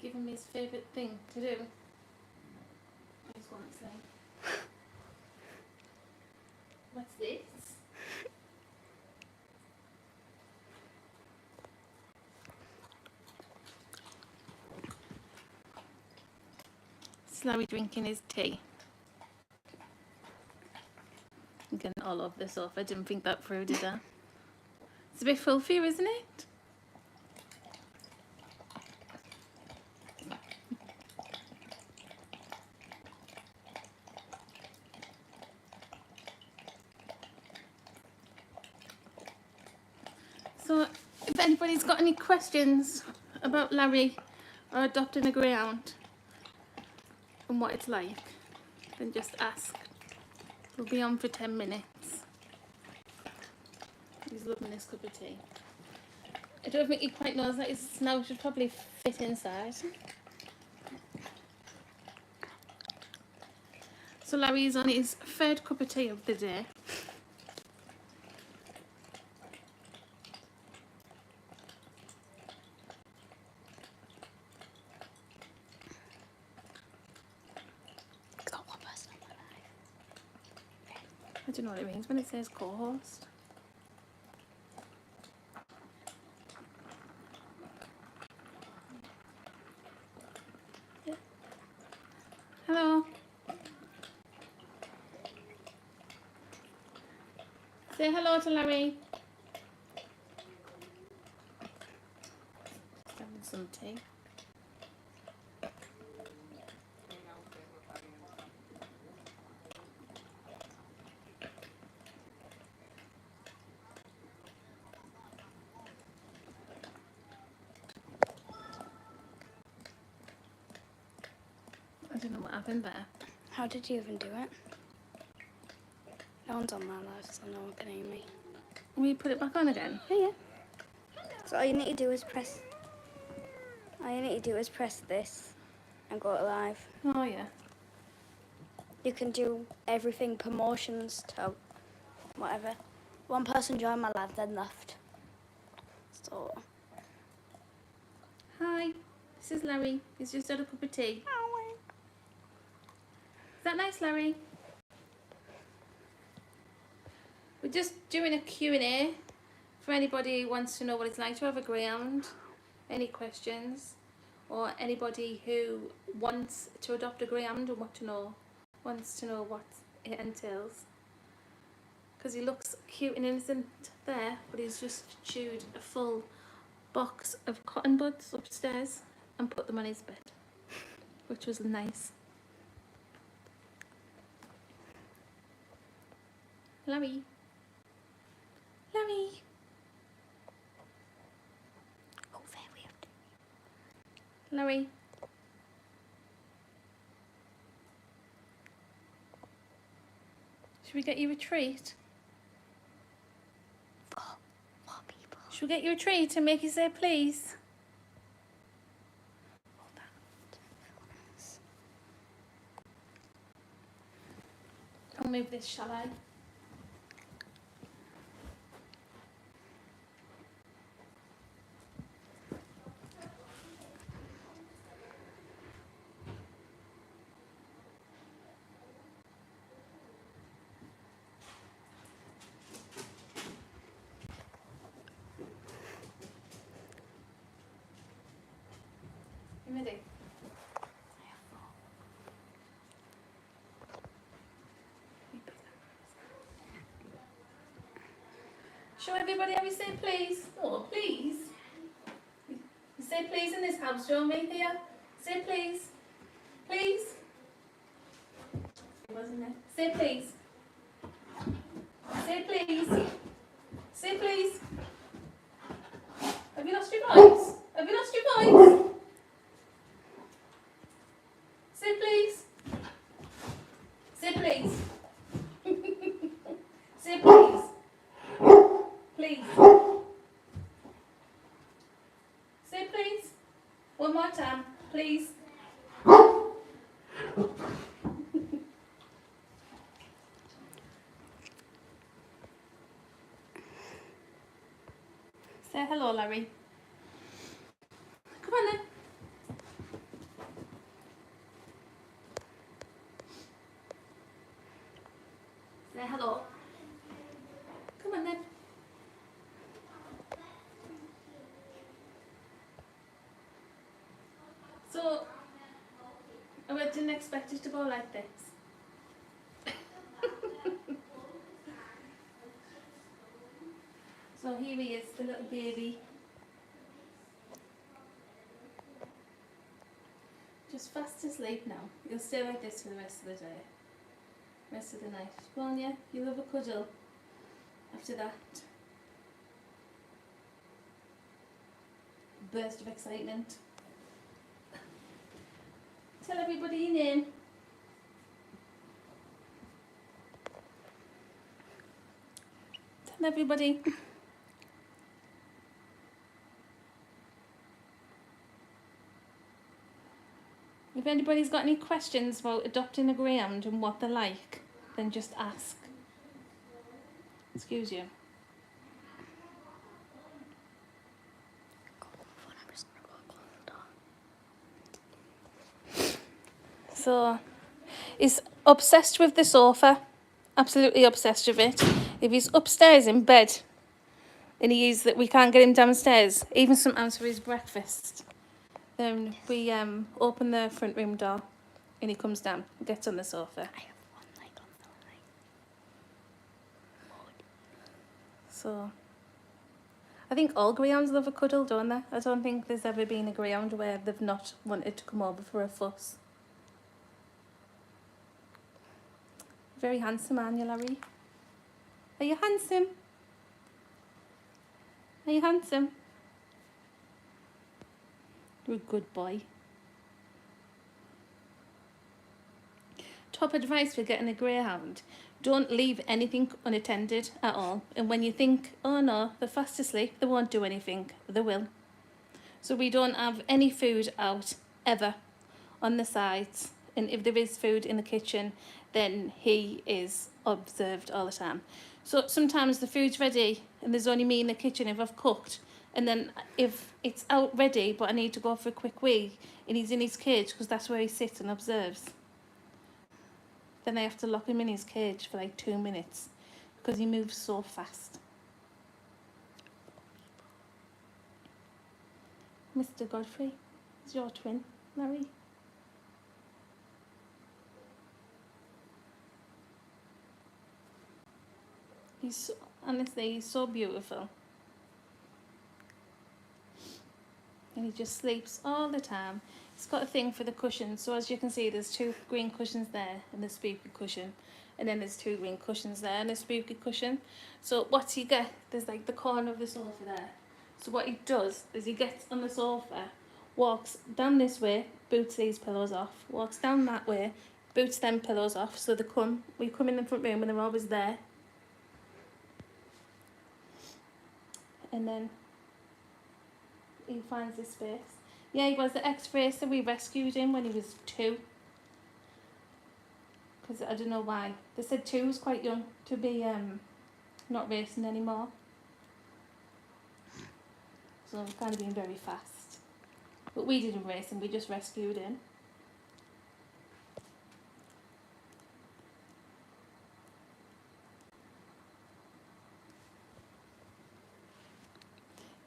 give him his favourite thing to do. I just want to say. What's this? Larry drinking his tea. I'm getting all over this off. I didn't think that through, did I? It's a bit full for you, isn't it? So, if anybody's got any questions about Larry or adopting a greyhound and what it's like, then just ask. We'll be on for 10 minutes. He's loving this cup of tea. I don't think he quite knows that his snout should probably fit inside. So Larry's on his third cup of tea of the day. I don't know what it means when it says co-host. Yeah. Hello. Say hello to Larry. Just having some tea. I don't know what happened there. How did you even do it? No one's on my live, so no one can hear me. Will you put it back on again? Yeah. So all you need to do is press. All you need to do is press this and go to live. Oh yeah. You can do everything, promotions to whatever. One person joined my live, then left. So. Hi, this is Larry. He's just had a cup of tea. Is that nice, Larry? We're just doing a Q&A for anybody who wants to know what it's like to have a greyhound, any questions, or anybody who wants to adopt a greyhound and wants to know what it entails. Because he looks cute and innocent there, but he's just chewed a full box of cotton buds upstairs and put them on his bed, which was nice. Larry. Larry. Oh, very weird. Larry. Should we get you a treat? For people. Should we get you a treat and make you say please? I'll move this, shall I? You ready? Show everybody how we say please. Oh, please. You say please in this house, show me here. Say please. Please. Wasn't it? Say please. Say please. Say please. Have you lost your voice? Have you lost your voice? Say please. Say please. Say please. Please. Say please. One more time, please. Say hello, Larry. Come on then. didn't expect it to go like this. So here he is, the little baby. Just fast asleep now. You'll stay like this for the rest of the day. Rest of the night. Go on, yeah. You'll have a cuddle after that. Burst of excitement. Tell everybody your name. Tell everybody. If anybody's got any questions about adopting a greyhound and what they're like, then just ask. Excuse you. So, he's obsessed with the sofa. Absolutely obsessed with it. If he's upstairs in bed and we can't get him downstairs, even sometimes for his breakfast, then we open the front room door and he comes down, gets on the sofa. I have one leg on the line. So, I think all greyhounds love a cuddle, don't they? I don't think there's ever been a greyhound where they've not wanted to come over for a fuss. Very handsome, aren't you, Larry? Are you handsome? Are you handsome? You're a good boy. Top advice for getting a greyhound: don't leave anything unattended at all. And when you think, oh no, they're fast asleep, they won't do anything, they will. So we don't have any food out ever on the sides. And if there is food in the kitchen, then he is observed all the time. So sometimes the food's ready and there's only me in the kitchen if I've cooked. And then if it's out ready, but I need to go for a quick wee, and he's in his cage because that's where he sits and observes, then I have to lock him in his cage for like 2 minutes because he moves so fast. Mr. Godfrey is your twin, Larry. Honestly, he's so beautiful. And he just sleeps all the time. He's got a thing for the cushions. So as you can see, there's 2 green cushions there and a spooky cushion. And then there's 2 green cushions there and a spooky cushion. So what you get, there's like the corner of the sofa there. So what he does is he gets on the sofa, walks down this way, boots these pillows off, walks down that way, boots them pillows off. So we come in the front room and they're always there. And then he finds his space. Yeah, he was the ex-racer. We rescued him when he was 2. Because I don't know why. They said 2 was quite young to be not racing anymore. So we've kind of been very fast. But we didn't race him, we just rescued him.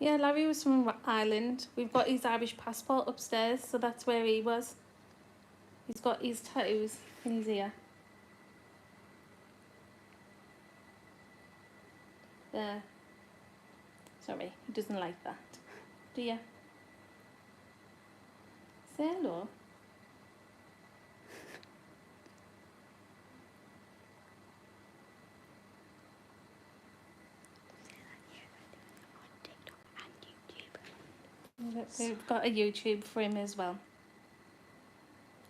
Yeah, Larry was from Ireland. We've got his Irish passport upstairs, so that's where he was. He's got his tattoos in his ear. There. Sorry, he doesn't like that. Do you? Say hello. We've got a YouTube for him as well.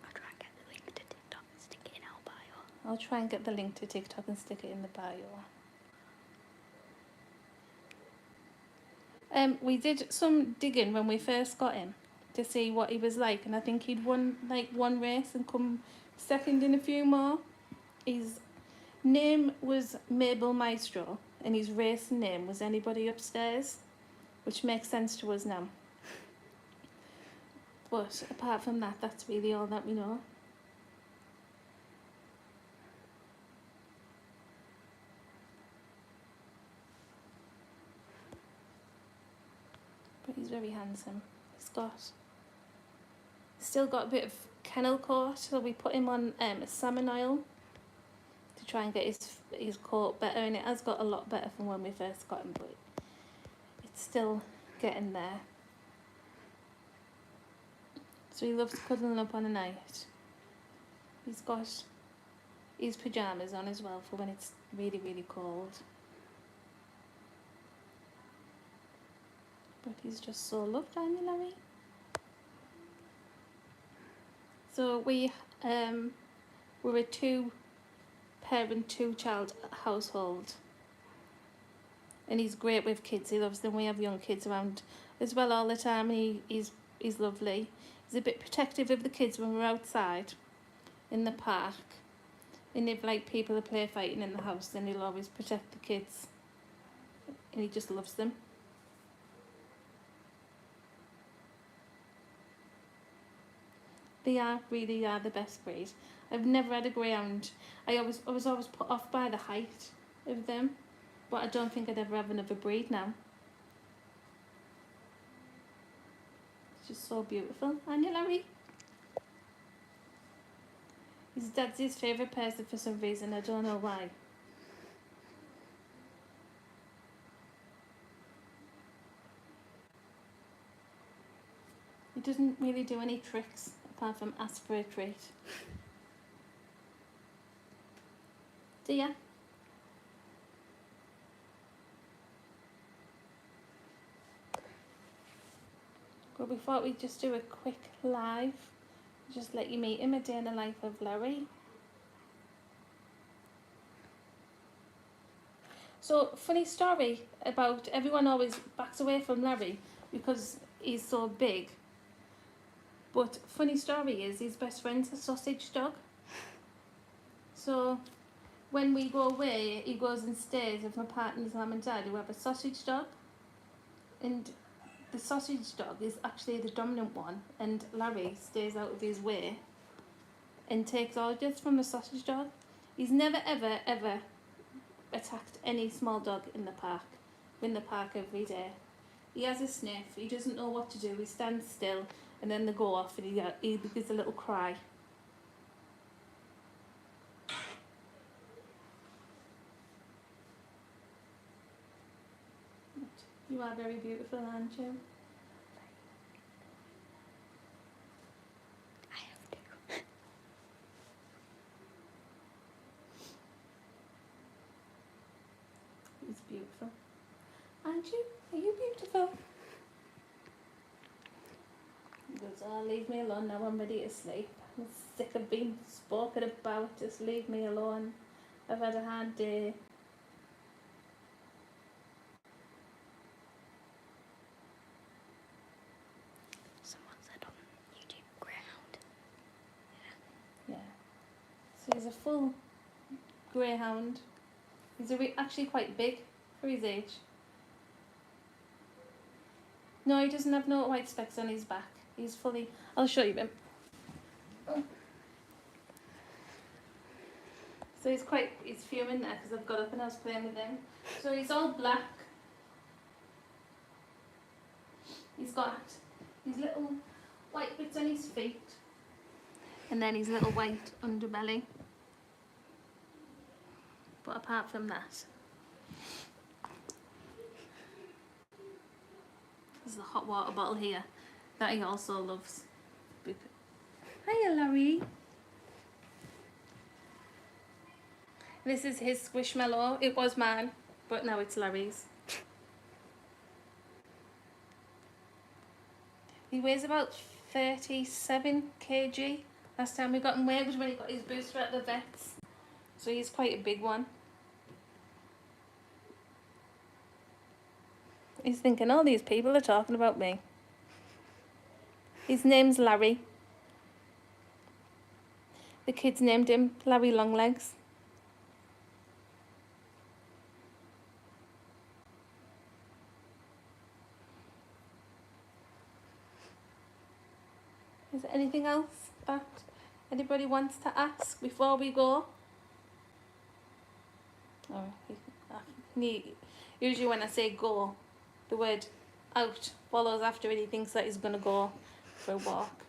I'll try and get the link to TikTok and stick it in our bio. I'll try and get the link to TikTok and stick it in the bio. We did some digging when we first got him to see what he was like, and I think he'd won like 1 race and come second in a few more. His name was Mabel Maestro and his race name was Anybody Upstairs, which makes sense to us now. But apart from that, that's really all that we know. But he's very handsome. Still got a bit of kennel coat, so we put him on salmon oil to try and get his coat better, and it has got a lot better from when we first got him, but it's still getting there. So he loves cuddling up on a night. He's got his pyjamas on as well for when it's really, really cold. But he's just so loved, aren't you, Larry? So we're a 2-parent, 2-child household. And he's great with kids. He loves them. We have young kids around as well all the time, and he's lovely. He's a bit protective of the kids when we're outside in the park. And if like people are play fighting in the house, then he'll always protect the kids. And he just loves them. They really are the best breed. I've never had a greyhound. I was always put off by the height of them, but I don't think I'd ever have another breed now. It's just so beautiful, aren't you, Larry? His dad's his favourite person for some reason. I don't know why. He doesn't really do any tricks apart from ask for a treat. Do ya? Well, we thought we'd just do a quick live. Just let you meet him, a day in the life of Larry. So, funny story about everyone always backs away from Larry because he's so big. But funny story is his best friend's a sausage dog. So when we go away, he goes and stays with my partner's mum and dad who have a sausage dog. And the sausage dog is actually the dominant one, and Larry stays out of his way and takes orders from the sausage dog. He's never ever ever attacked any small dog in the park. We're in the park every day. He has a sniff, he doesn't know what to do, he stands still and then they go off and he gives a little cry. You are very beautiful, aren't you? I have to. He's beautiful. Aren't you? Are you beautiful? He goes, oh, leave me alone now, I'm ready to sleep. I'm sick of being spoken about, just leave me alone. I've had a hard day. Someone said on YouTube, greyhound. Yeah. So he's a full greyhound. He's actually quite big for his age. No, he doesn't have no white specks on his back. He's fully... I'll show you him. Oh. So he's fuming there because I've got up and I was playing with him. So he's all black. He's got his little white bits on his feet. And then his little white underbelly. But apart from that, there's a hot water bottle here that he also loves. Hiya, Larry. This is his Squishmallow. It was mine, but now it's Larry's. He weighs about 37 kg. Last time we got him weighed was when he got his booster at the vet's. So he's quite a big one. He's thinking, all these people are talking about me. His name's Larry. The kids named him Larry Longlegs. Is there anything else that anybody wants to ask before we go? Oh, usually when I say go, the word out follows after it. He thinks that he's going to go for a walk.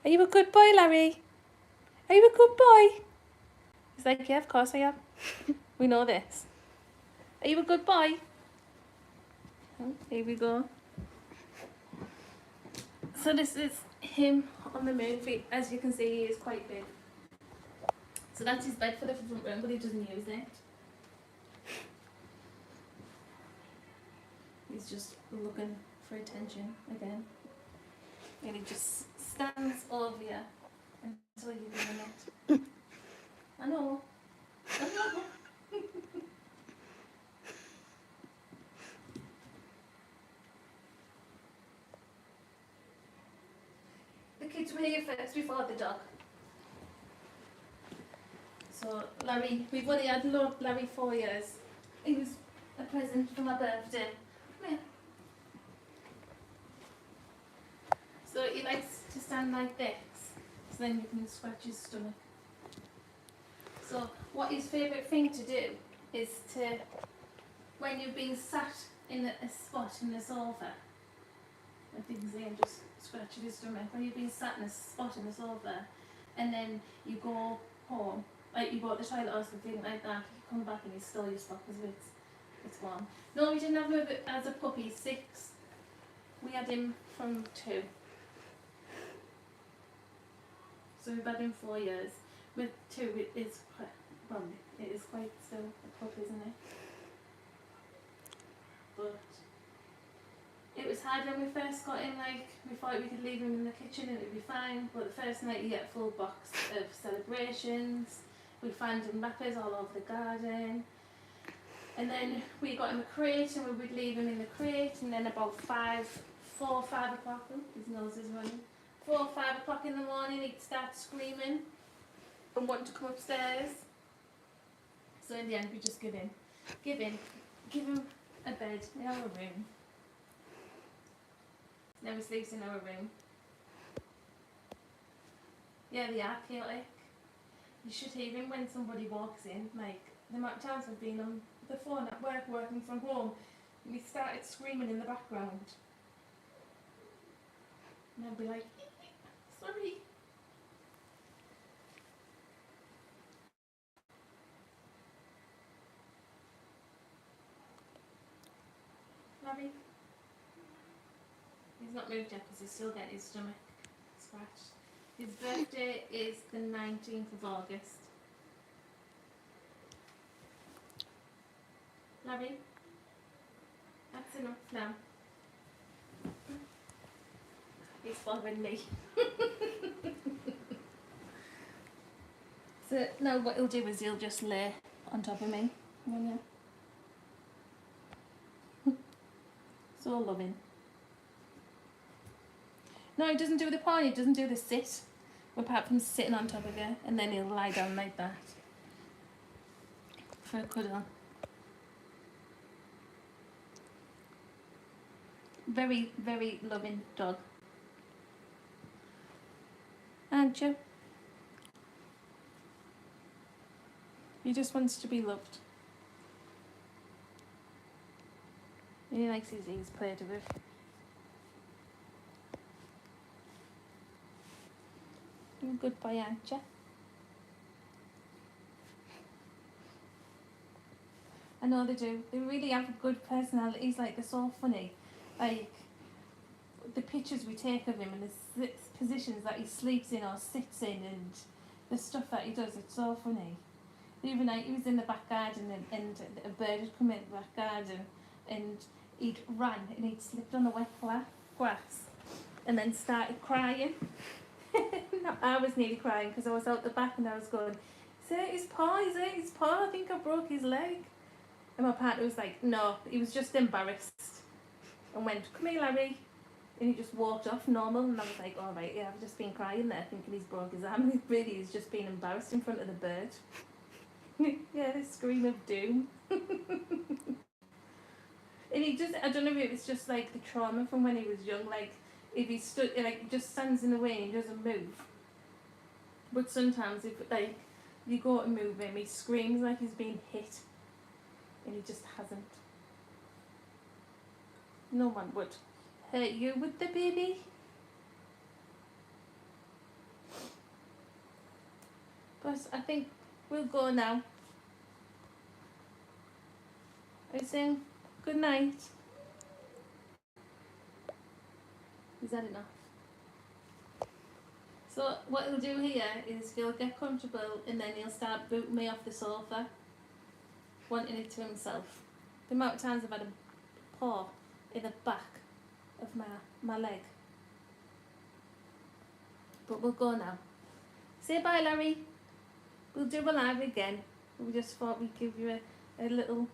Are you a good boy, Larry? Are you a good boy? He's like, yeah, of course I am. We know this. Are you a good boy? Oh, here we go. So this is him on the movie. As you can see, he is quite big. So that's his bed for the front room, but he doesn't use it. He's just looking for attention again. And he just stands over you until you're doing it. I know. I know. The kids were here first before the dog. So Larry, we've only had Larry 4 years. He was a present for my birthday. Come here. So he likes to stand like this, so then you can scratch his stomach. So what his favourite thing to do is to, when you've been sat in a spot in the sofa, I think Zane just scratching his stomach, when you've been sat in a spot in the sofa, and then you go home, like you go to the toilet or something like that, you come back and you stole your spot because it's warm. No, we didn't have him as a puppy, 6. We had him from 2. So we've had him 4 years. With 2, it is quite, well, it is quite still a pup, isn't it? But it was hard when we first got him, like, we thought we could leave him in the kitchen and it'd be fine, but the first night you get a full box of celebrations. We found him wrappers all over the garden. And then we got him a crate and we would leave him in the crate, and then about 4 or 5 o'clock, his nose is running, 4 or 5 o'clock in the morning he'd start screaming and wanting to come upstairs. So in the end we just give him a bed in our room. Now he sleeps in our room. Yeah, they are chaotic. You should hear him when somebody walks in, like the amount of times I've been on the phone at work working from home and he started screaming in the background. And I'd be like, sorry. Larry? He's not moved yet because he's still getting his stomach scratched. His birthday is the 19th of August. Larry? That's enough now. He's bothering me. So now what he'll do is he'll just lay on top of me. So loving. No, he doesn't do the paw, he doesn't do the sit. Apart from sitting on top of you, and then he'll lie down like that for a cuddle. Very, very loving dog. Aren't you? He just wants to be loved. And he likes his ears played with. You're a good boy, aren't you? I know they do. They really have good personalities. Like, they're so funny. Like, the pictures we take of him and the positions that he sleeps in or sits in and the stuff that he does, it's so funny. The other night he was in the back garden and a bird had come in the back garden and he'd ran and he'd slipped on the wet grass and then started crying. I was nearly crying because I was out the back and I was going, is it his paw? Is it his paw? I think I broke his leg. And my partner was like, no, he was just embarrassed and went, come here, Larry. And he just walked off normal, and I was like, all right, yeah, I've just been crying there thinking he's broke his arm, and really he's just been embarrassed in front of the bird. Yeah, this scream of doom. And he just, I don't know if it was just like the trauma from when he was young, like if he stood, like he just stands in the way and he doesn't move. But sometimes if like you go to move him, he screams like he's been hit, and he just hasn't. No one would hurt you with the baby. But I think we'll go now. I saying good night. Is that enough? So what he'll do here is he'll get comfortable and then he'll start booting me off the sofa, wanting it to himself. The amount of times I've had a paw in the back of my leg. But we'll go now. Say bye, Larry. We'll do a live again. We just thought we'd give you a little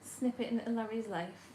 snippet into Larry's life.